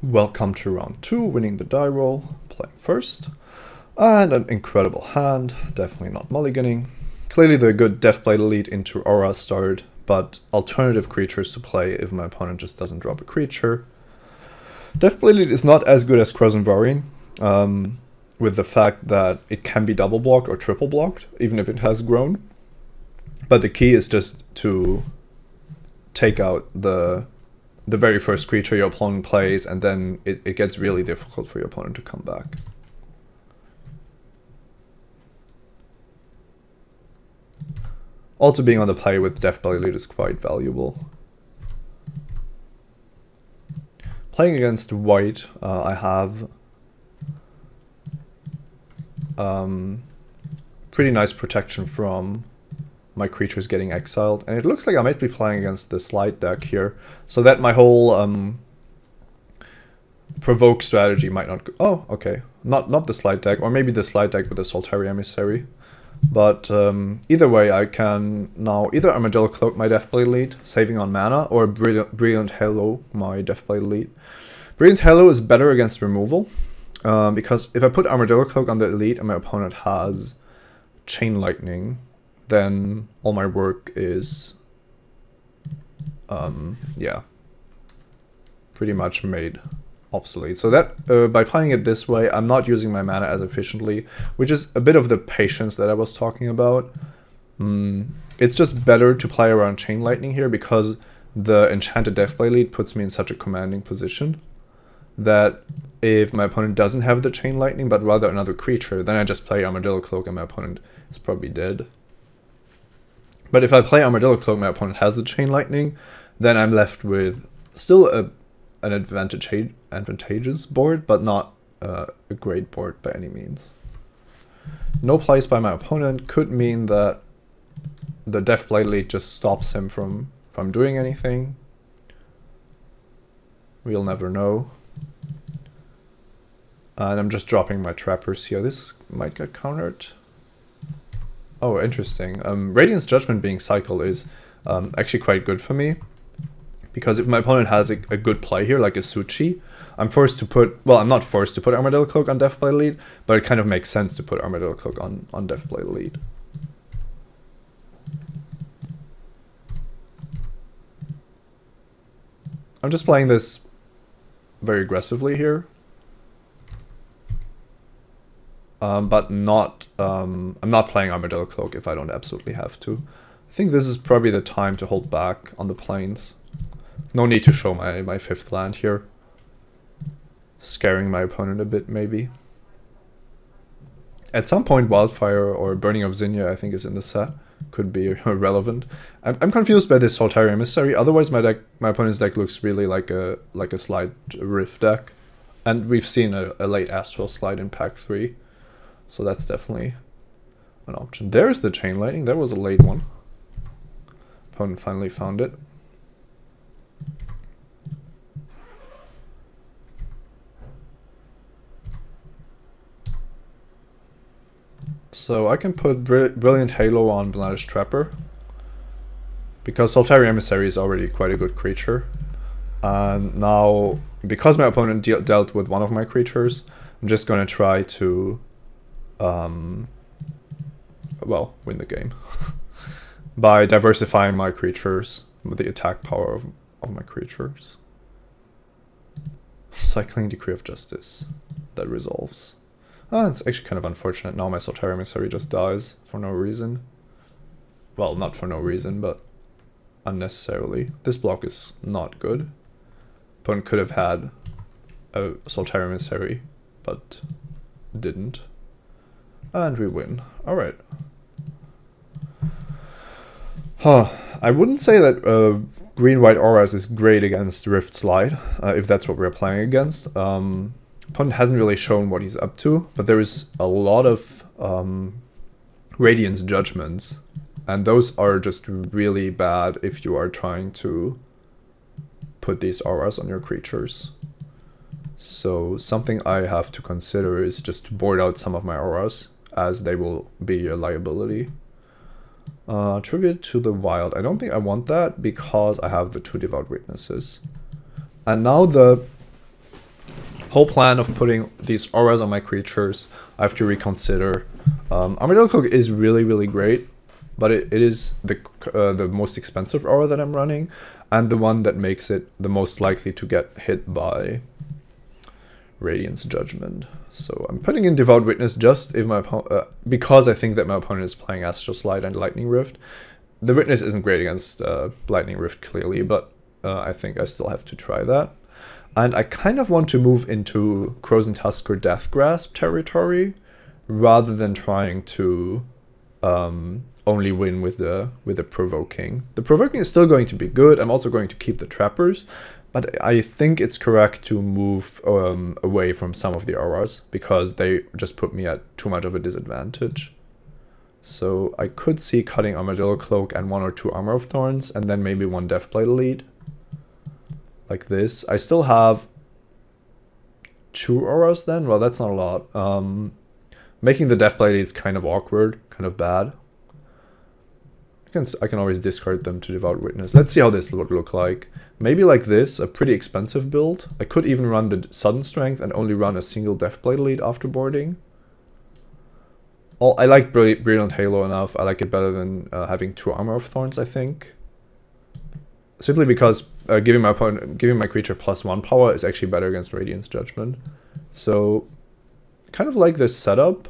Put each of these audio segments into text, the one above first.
Welcome to round 2, winning the die roll, playing first. And an incredible hand, definitely not mulliganing. Clearly the good Deathblade Elite into Aura start, but alternative creatures to play if my opponent just doesn't drop a creature. Deathblade Elite is not as good as Crozenvarian, with the fact that it can be double blocked or triple blocked, even if it has grown. But the key is just to take out the very first creature your opponent plays, and then it gets really difficult for your opponent to come back. Also, being on the play with Deathblade Elite is quite valuable. Playing against white, I have pretty nice protection from my creatures getting exiled, and it looks like I might be playing against the slide deck here, so that my whole provoke strategy might not go. Oh, okay, not the slide deck, or maybe the slide deck with the Solitary Emissary. But either way, I can now either Armadillo Cloak my Deathblade Elite, saving on mana, or Brilliant Halo my Deathblade Elite. Brilliant Halo is better against removal, because if I put Armadillo Cloak on the Elite and my opponent has Chain Lightning, then all my work is, yeah, pretty much made obsolete. So that, by playing it this way, I'm not using my mana as efficiently, which is a bit of the patience that I was talking about. It's just better to play around Chain Lightning here, because the Enchanted Deathblade Elite puts me in such a commanding position that if my opponent doesn't have the Chain Lightning, but rather another creature, then I just play Armadillo Cloak and my opponent is probably dead. But if I play Armadillo Cloak, my opponent has the Chain Lightning, then I'm left with still an advantageous board, but not a great board by any means. No plays by my opponent could mean that the Deathblade Elite just stops him from doing anything. We'll never know. And I'm just dropping my trappers here. This might get countered. Oh, interesting. Radiant's Judgment being cycled is actually quite good for me, because if my opponent has a good play here, like a Suchi, I'm forced to put, well, I'm not forced to put Armadillo Cloak on Deathblade Elite, but it kind of makes sense to put Armadillo Cloak on Deathblade Elite. I'm just playing this very aggressively here. But not, I'm not playing Armadillo Cloak if I don't absolutely have to. I think this is probably the time to hold back on the plains. No need to show my fifth land here. Scaring my opponent a bit, maybe. At some point, Wildfire or Burning of Zinnia, I think, is in the set. Could be relevant. I'm confused by this Solitary Emissary. Otherwise, my opponent's deck looks really like a Slide Rift deck. And we've seen a late Astral Slide in Pack 3. So that's definitely an option. There's the Chain Lightning. That was a late one. Opponent finally found it. So I can put Brilliant Halo on Blandish Trapper, because Solitary Emissary is already quite a good creature. And now, because my opponent dealt with one of my creatures, I'm just going to try to well, win the game by diversifying my creatures with the attack power of my creatures. Cycling Decree of Justice. That resolves. It's actually kind of unfortunate. Now my Solitary Emissary just dies for no reason. Well, not for no reason, but unnecessarily. This block is not good. Opponent could have had a Solitary Emissary, but didn't. And we win. Alright. I wouldn't say that green-white auras is great against Rift Slide, if that's what we're playing against. Opponent hasn't really shown what he's up to, but there is a lot of Radiance Judgments, and those are just really bad if you are trying to put these auras on your creatures. So something I have to consider is just to board out some of my auras, as they will be a liability. Tribute to the Wild. I don't think I want that, because I have the 2 Devout Witnesses. And now the whole plan of putting these auras on my creatures, I have to reconsider. Armadillo Cloak is really, really great, but it is the most expensive aura that I'm running, and the one that makes it the most likely to get hit by Radiant's Judgment. So I'm putting in Devout Witness just if my because I think that my opponent is playing Astral Slide and Lightning Rift. The Witness isn't great against Lightning Rift clearly, but I think I still have to try that. And I kind of want to move into Goertzen Tusker Death Grasp territory, rather than trying to only win with the Provoking. The Provoking is still going to be good. I'm also going to keep the Trappers, but I think it's correct to move away from some of the auras, because they just put me at too much of a disadvantage. So I could see cutting Armadillo Cloak and 1 or 2 Armor of Thorns, and then maybe 1 Deathblade Elite. Like this. I still have 2 auras then? Well, that's not a lot. Making the Deathblade Elite is kind of awkward, kind of bad. I can always discard them to Devout Witness. Let's see how this would look like. Maybe like this, a pretty expensive build. I could even run the Sudden Strength and only run a single Deathblade Elite after boarding. I like Brilliant Halo enough. I like it better than having 2 Armor of Thorns, I think. Simply because giving my creature +1 power is actually better against Radiant's Judgment. So, kind of like this setup.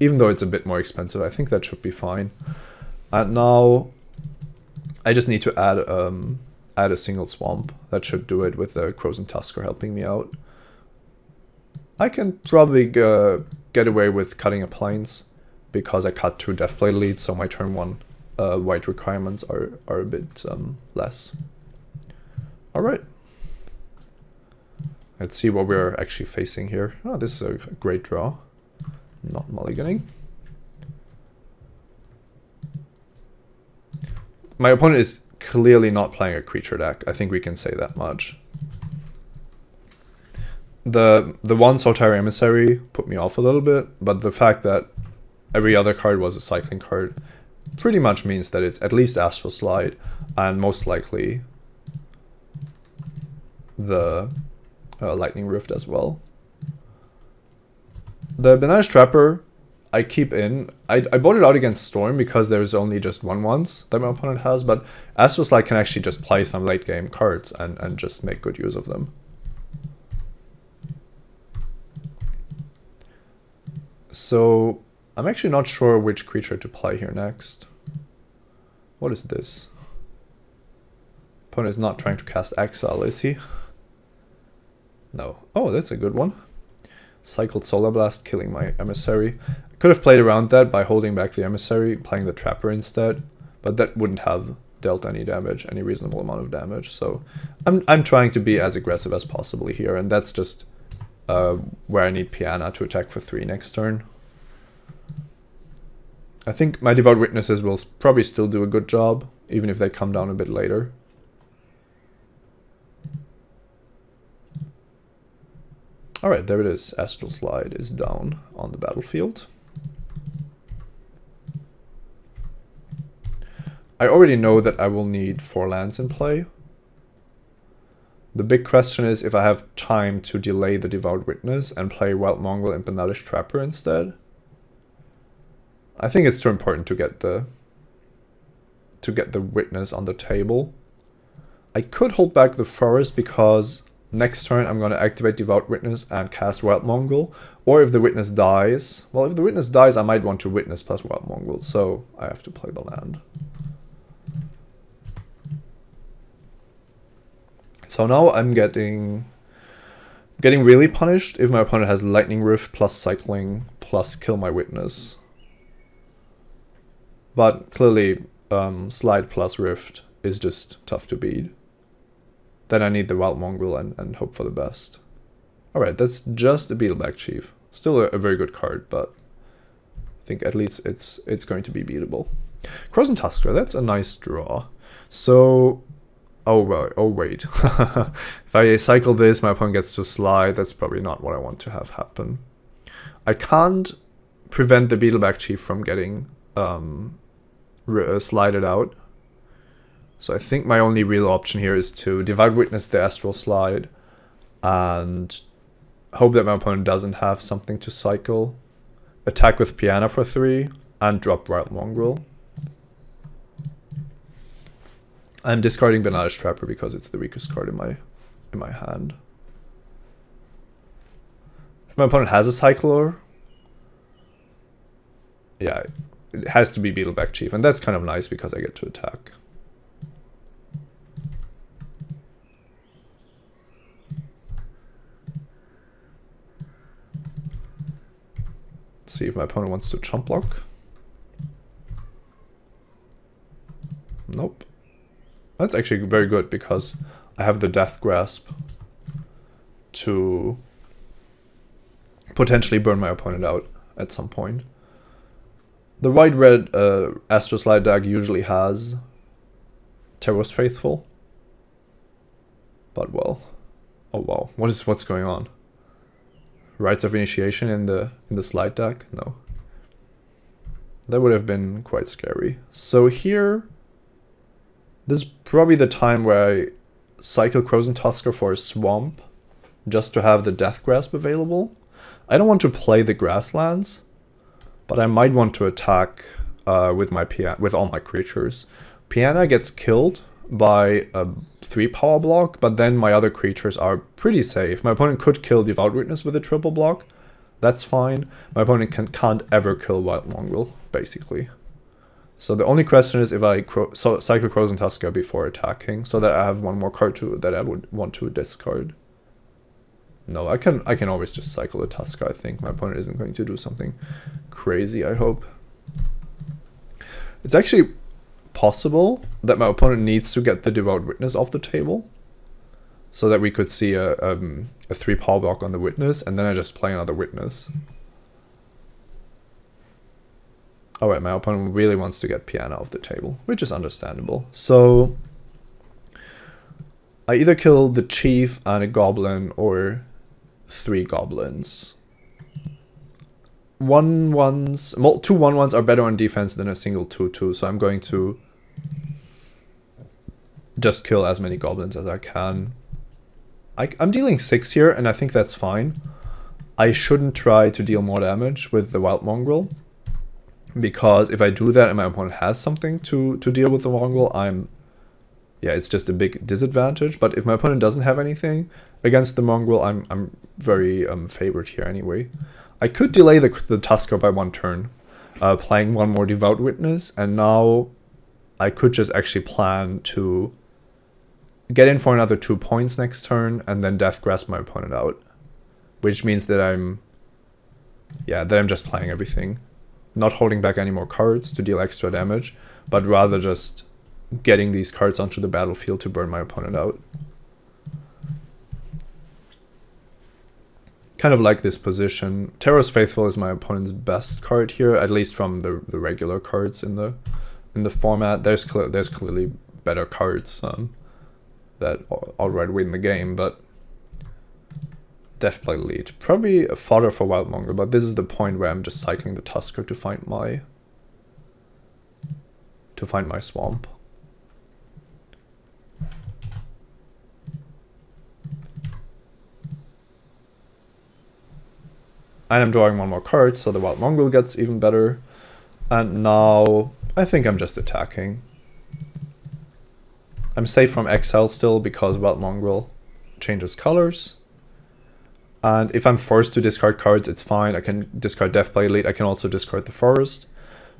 Even though it's a bit more expensive, I think that should be fine. And now, I just need to add a single Swamp. That should do it with the Goertzen Tusker helping me out. I can probably get away with cutting a Plains, because I cut 2 Deathblade Elites, so my turn 1 white requirements are a bit less. Alright. Let's see what we're actually facing here. Oh, this is a great draw. Not mulliganing. My opponent is clearly not playing a creature deck. I think we can say that much. The one Solitary Emissary put me off a little bit, but the fact that every other card was a cycling card pretty much means that it's at least Astral Slide, and most likely the Lightning Rift as well. The Banish Trapper I keep in. I bought it out against Storm because there's only just 1/1s that my opponent has, but Astral Slide can actually just play some late game cards and just make good use of them. So I'm actually not sure which creature to play here next. What is this? Opponent is not trying to cast Exile, is he? No. Oh, that's a good one. Cycled Solar Blast, killing my Emissary. I could have played around that by holding back the Emissary, playing the Trapper instead, but that wouldn't have dealt any damage, any reasonable amount of damage. So I'm trying to be as aggressive as possible here, and that's just where I need Piana to attack for 3 next turn. I think my Devout Witnesses will probably still do a good job, even if they come down a bit later. Alright, there it is. Astral Slide is down on the battlefield. I already know that I will need 4 lands in play. The big question is if I have time to delay the Devout Witness and play Wild Mongol and Banish Trapper instead. I think it's too important to get the Witness on the table. I could hold back the Forest because next turn I'm going to activate Devout Witness and cast Wild Mongol. Or if the Witness dies, well, if the Witness dies I might want to Witness plus Wild Mongol, so I have to play the land. So now I'm getting really punished if my opponent has Lightning Rift plus Cycling plus Kill my Witness. But clearly Slide plus Rift is just tough to beat. Then I need the Wild Mongrel and hope for the best. Alright, that's just a Beetleback Chief. Still a very good card, but I think at least it's going to be beatable. Goertzen Tusker, that's a nice draw. So, oh wait. If I cycle this, my opponent gets to slide. That's probably not what I want to have happen. I can't prevent the Beetleback Chief from getting slided out. So I think my only real option here is to Devout Witness the Astral Slide and hope that my opponent doesn't have something to cycle. Attack with Piana for 3 and drop Wild Mongrel. I'm discarding Banalish Trapper because it's the weakest card in my hand. If my opponent has a Cycler, yeah, it has to be Beetleback Chief, and that's kind of nice because I get to attack. See if my opponent wants to chump block. Nope. That's actually very good because I have the Death Grasp to potentially burn my opponent out at some point. The white-red Astroslide deck usually has Terror's Faithful. But well, oh wow, what's going on? Rites of Initiation in the slide deck? No. That would have been quite scary. So here, this is probably the time where I cycle Crozen Tusker for a swamp, just to have the Death Grasp available. I don't want to play the grasslands, but I might want to attack with all my creatures. Piana gets killed by a 3 power block, but then my other creatures are pretty safe. My opponent could kill Devout Witness with a triple block. That's fine. My opponent can't ever kill Wild Mongrel, basically. So the only question is if I cycle Crozen Tusker before attacking, so that I have one more card that I would want to discard. No, I can always just cycle the Tusker, I think. My opponent isn't going to do something crazy, I hope. It's actually possible that my opponent needs to get the Devout Witness off the table, so that we could see a 3 power block on the Witness, and then I just play another Witness. Alright, my opponent really wants to get Piana off the table, which is understandable. So I either kill the Chief and a Goblin or 3 Goblins. 1/1s, well, 2 1/1s are better on defense than a single 2/2, so I'm going to just kill as many Goblins as I can. I'm dealing 6 here, and I think that's fine. I shouldn't try to deal more damage with the Wild Mongrel, because if I do that and my opponent has something to deal with the Mongrel, yeah, it's just a big disadvantage. But if my opponent doesn't have anything against the Mongrel, I'm very favored here anyway. I could delay the Tusker by 1 turn, playing 1 more Devout Witness, and now I could just actually plan to get in for another 2 points next turn, and then Death Grasp my opponent out, which means that I'm just playing everything, not holding back any more cards to deal extra damage, but rather just getting these cards onto the battlefield to burn my opponent out. Kind of like this position. Terror's Faithful is my opponent's best card here, at least from the regular cards in the format. There's clearly better cards that outright win the game, but Deathblade Lead, probably a fodder for Wild Mongrel, but this is the point where I'm just cycling the Tusker to find my swamp. And I'm drawing 1 more card, so the Wild Mongrel gets even better. And now I think I'm just attacking. I'm safe from exile still because Wild Mongrel changes colors. And if I'm forced to discard cards, it's fine. I can discard Deathblade Lead. I can also discard the Forest.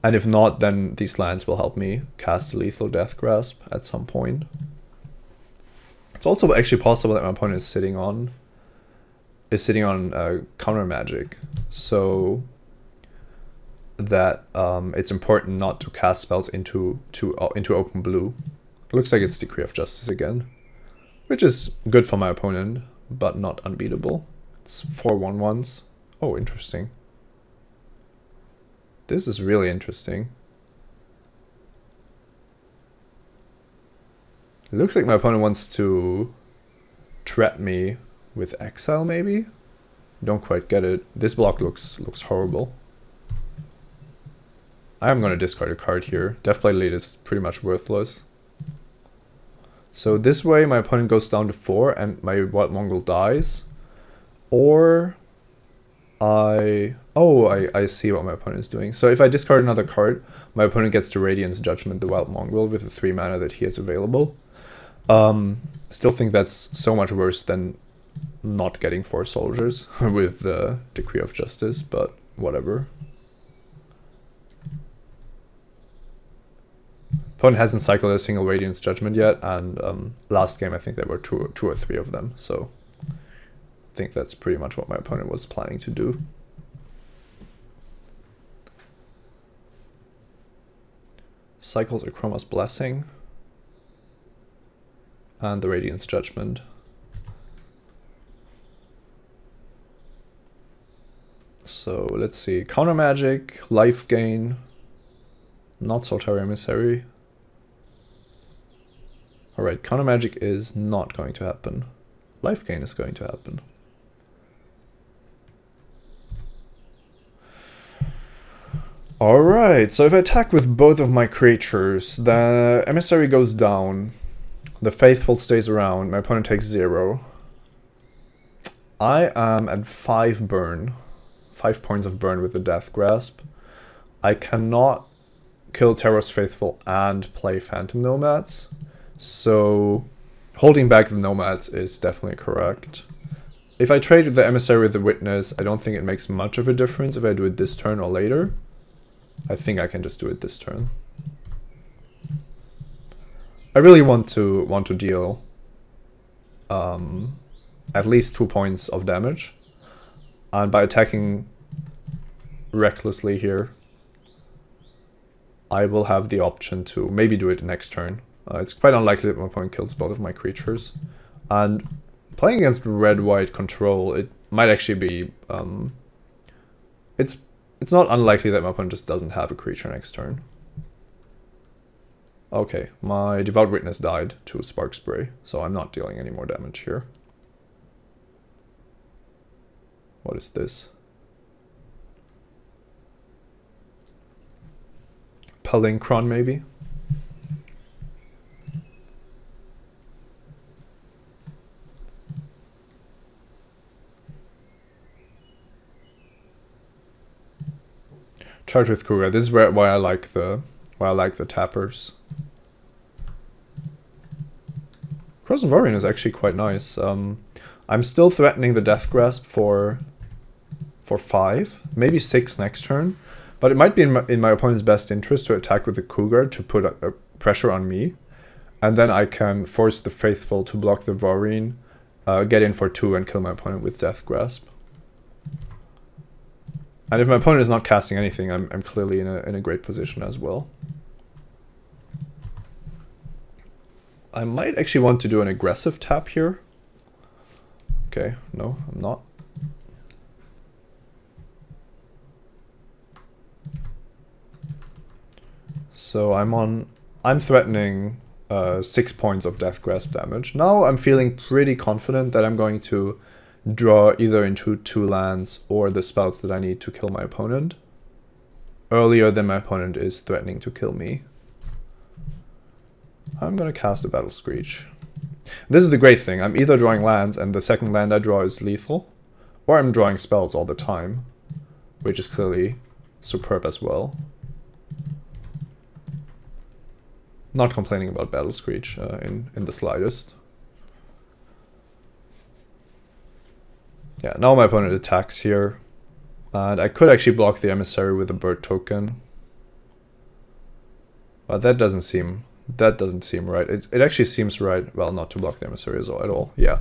And if not, then these lands will help me cast a lethal Death Grasp at some point. It's also actually possible that my opponent is sitting on counter magic, so that it's important not to cast spells into open blue. It looks like it's Decree of Justice again, which is good for my opponent, but not unbeatable. It's 4 1/1s. Oh, interesting. This is really interesting. It looks like my opponent wants to trap me with exile, maybe? Don't quite get it. This block looks horrible. I am going to discard a card here. Deathblade Lead is pretty much worthless. So this way my opponent goes down to 4 and my Wild Mongol dies. Or I see what my opponent is doing. So if I discard another card, my opponent gets to Radiance Judgment the Wild Mongol with the 3 mana that he has available. Still think that's so much worse than not getting 4 soldiers with the Decree of Justice, but whatever. Opponent hasn't cycled a single Radiance Judgment yet, and last game I think there were two or three of them, so I think that's pretty much what my opponent was planning to do. Cycles Akroma's Blessing and the Radiance Judgment. So let's see, Counter Magic, Life Gain, not Solitary Emissary. Alright, Counter Magic is not going to happen. Life Gain is going to happen. Alright, so if I attack with both of my creatures, the Emissary goes down, the Faithful stays around, my opponent takes 0. I am at 5 burn. 5 points of burn with the Death Grasp. I cannot kill Terror's Faithful and play Phantom Nomads, so holding back the Nomads is definitely correct. If I trade the Emissary with the Witness, I don't think it makes much of a difference if I do it this turn or later. I think I can just do it this turn. I really want to deal at least 2 points of damage, and by attacking recklessly here, I will have the option to maybe do it next turn. It's quite unlikely that my opponent kills both of my creatures, and playing against red-white control, it might actually be it's not unlikely that my opponent just doesn't have a creature next turn. Okay, my Devout Witness died to Spark Spray, so I'm not dealing any more damage here. What is this? Palinchron, maybe? Charge with Cougar. This is why I like the tappers. Crossing Varian is actually quite nice. I'm still threatening the Death Grasp for 5, maybe 6 next turn, but it might be in my opponent's best interest to attack with the Cougar to put a pressure on me, and then I can force the Faithful to block the Varian, get in for 2 and kill my opponent with Death Grasp. And if my opponent is not casting anything, I'm clearly in a great position as well. I might actually want to do an aggressive tap here. Okay, no, I'm not. So I'm threatening 6 points of Death Grasp damage. Now I'm feeling pretty confident that I'm going to draw either into 2 lands or the spells that I need to kill my opponent earlier than my opponent is threatening to kill me. I'm gonna cast a Battle Screech. This is the great thing, I'm either drawing lands and the second land I draw is lethal, or I'm drawing spells all the time, which is clearly superb as well. Not complaining about Battle Screech in the slightest. Yeah, now my opponent attacks here, and I could actually block the Emissary with a bird token, but that doesn't seem right. It actually seems right, well, not to block the Emissary at all. Yeah,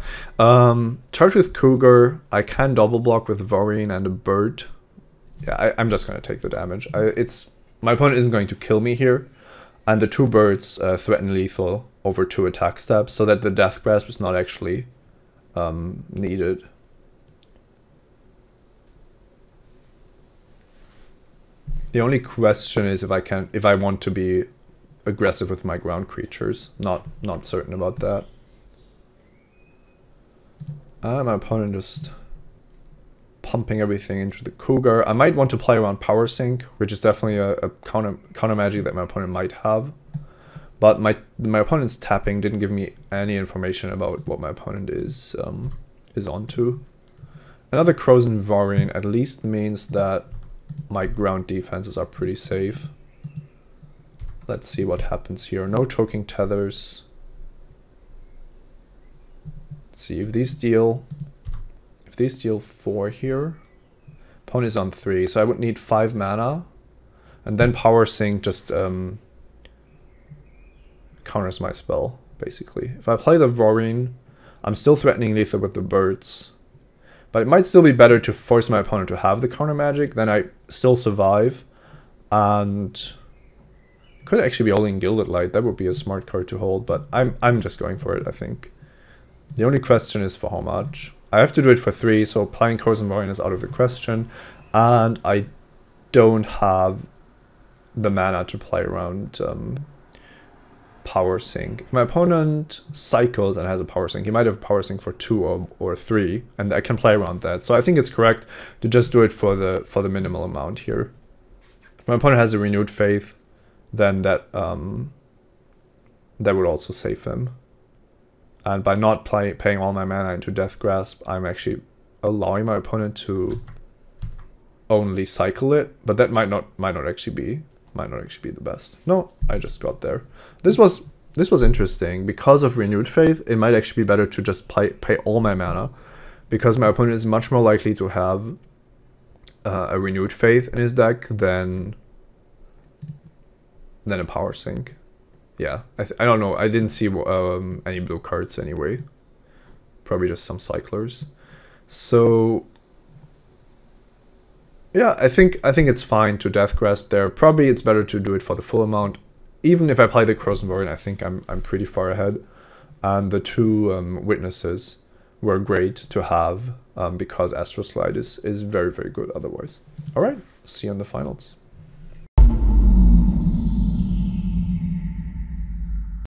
charge with Cougar. I can double block with Varian and a bird. Yeah, I'm just gonna take the damage. My opponent isn't going to kill me here, and the 2 birds threaten lethal over 2 attack steps, so that the Death Grasp is not actually needed. The only question is if I want to be aggressive with my ground creatures. Not certain about that. My opponent just pumping everything into the Cougar. I might want to play around Power Sink, which is definitely a counter magic that my opponent might have. But my opponent's tapping didn't give me any information about what my opponent is onto. Another Goertzen Varian at least means that my ground defenses are pretty safe. Let's see what happens here. No choking tethers. Let's see if these deal 4 here. Opponent is on 3, so I would need 5 mana. And then Power Sync just counters my spell, basically. If I play the Varian, I'm still threatening lethal with the birds. But it might still be better to force my opponent to have the counter magic, then I still survive. And could actually be holding Gilded Light. That would be a smart card to hold, but I'm just going for it, I think. The only question is for how much. I have to do it for 3, so playing Goertzen Varian is out of the question. And I don't have the mana to play around Power Sync. If my opponent cycles and has a Power Sync, he might have Power Sync for 2 or 3, and I can play around that. So I think it's correct to just do it for the minimal amount here. If my opponent has a Renewed Faith, then that would also save him. And by not paying all my mana into Death Grasp, I'm actually allowing my opponent to only cycle it, but that might not actually be the best. No, I just got there. This was interesting. Because of Renewed Faith, it might actually be better to just pay all my mana, because my opponent is much more likely to have a Renewed Faith in his deck than a Power Sync. Yeah, I don't know. I didn't see any blue cards anyway. Probably just some cyclers. So yeah, I think it's fine to Death Grasp there. Probably it's better to do it for the full amount. Even if I play the Goertzen Varian, I think I'm pretty far ahead. And the 2 witnesses were great to have because Astral Slide is very, very good otherwise. All right, see you in the finals.